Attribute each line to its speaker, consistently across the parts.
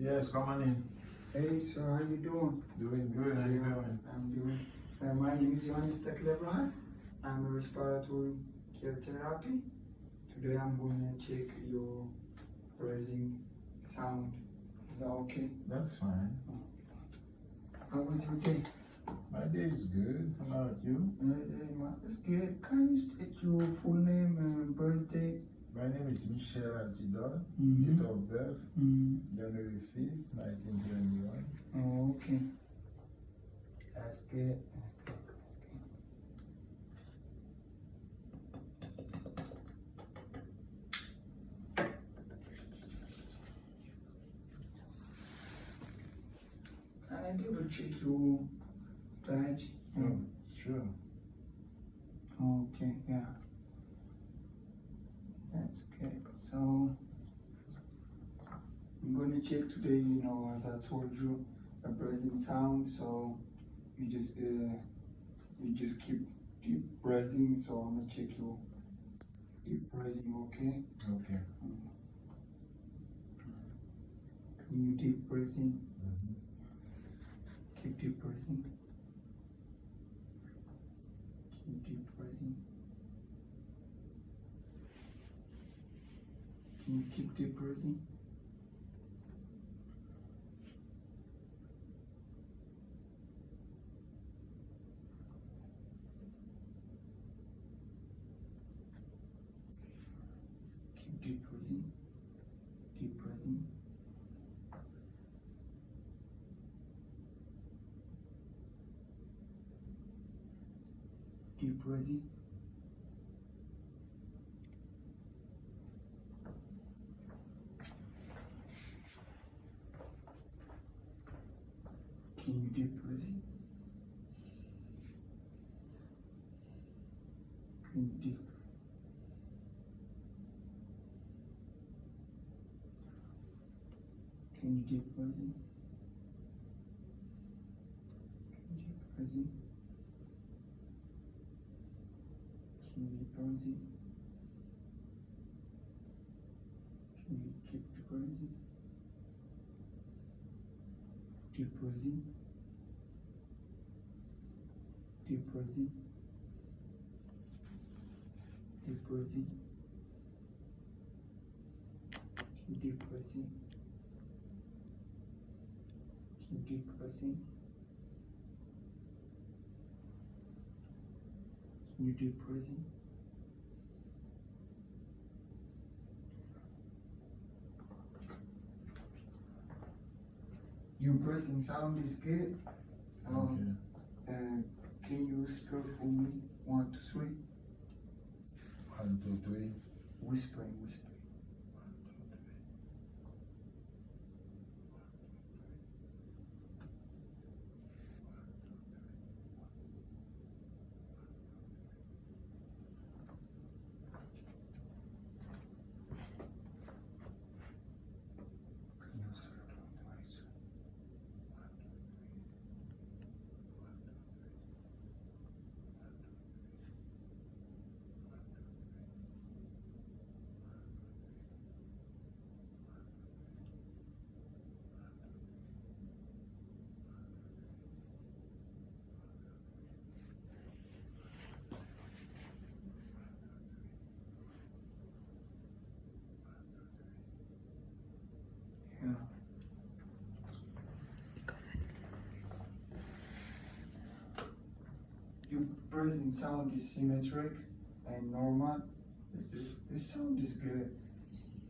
Speaker 1: Yes, come on in.
Speaker 2: Hey, sir, how you doing?
Speaker 1: Doing good. How you doing?
Speaker 2: I'm doing. My name is Johannes Teklebrand. I'm a respiratory care therapy. Today I'm going to check your breathing sound. Is that okay?
Speaker 1: That's fine.
Speaker 2: How was your day?
Speaker 1: My day is good. How about you?
Speaker 2: It's good. Can you state your full name and birthday?
Speaker 1: My name is Michel Antidor.
Speaker 2: Mm-hmm.
Speaker 1: Date of birth, January 5th, 1971.
Speaker 2: Oh, okay. That's good. That's good. Can I double check your badge?
Speaker 1: Oh, sure.
Speaker 2: Okay, yeah. That's good. So I'm gonna check today, as I told you, a breathing sound. So you just keep deep breathing. So I'm gonna check your deep breathing, okay?
Speaker 1: Okay.
Speaker 2: Can you deep breathing?
Speaker 1: Mm-hmm.
Speaker 2: Keep deep breathing. Keep deep breathing. Can you keep deep breathing? Keep deep breathing. Deep breathing. Deep breathing. Can you deep breathing? Can you deep? Can you deep breathing? Can you deep breathing? Can you deep breathing? Can you keep breathing? Deep breathing. Deep breathing. Deep breathing. Deep breathing. Deep breathing. You deep breathing. Your breathing sound is good. So,
Speaker 1: Okay.
Speaker 2: Can you spell for me 1, 2, 3?
Speaker 1: 1, 2, 3.
Speaker 2: Whispering. Yeah. Your breathing sound is symmetric and normal. This sound is good.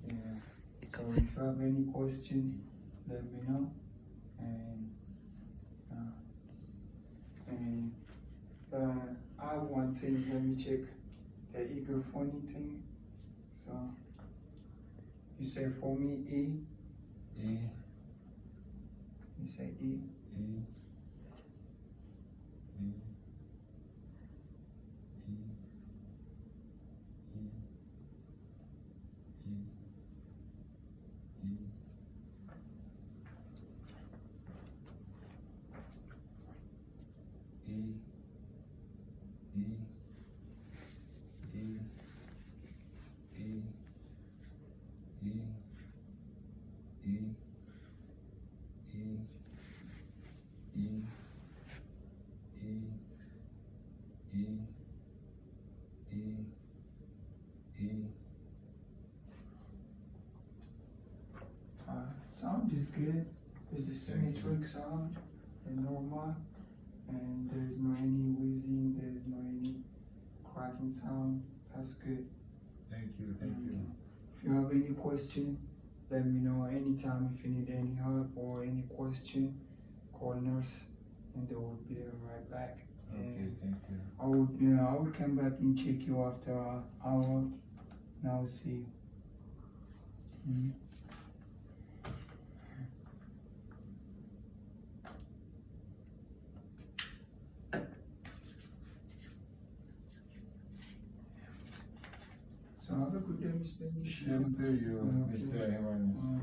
Speaker 2: Yeah. So if you have any question, let me know. And I have one thing. Let me check the eagle funny thing. So you say for me E.
Speaker 1: E.
Speaker 2: You say E.
Speaker 1: E. E.
Speaker 2: sound is good. It's a
Speaker 1: Thank you.
Speaker 2: symmetric sound and normal, and there's no any wheezing, there's no any cracking sound. That's good.
Speaker 1: Thank you, thank you.
Speaker 2: If you have any question, let me know anytime. If you need any help or any question, call nurse and they will be right back.
Speaker 1: Okay,
Speaker 2: And
Speaker 1: thank you.
Speaker 2: I would come back and check you after an hour. Now see. Mhm. So have a good day, Mr. Michel.
Speaker 1: Same to you,
Speaker 2: Okay.
Speaker 1: Mr. Jimenez.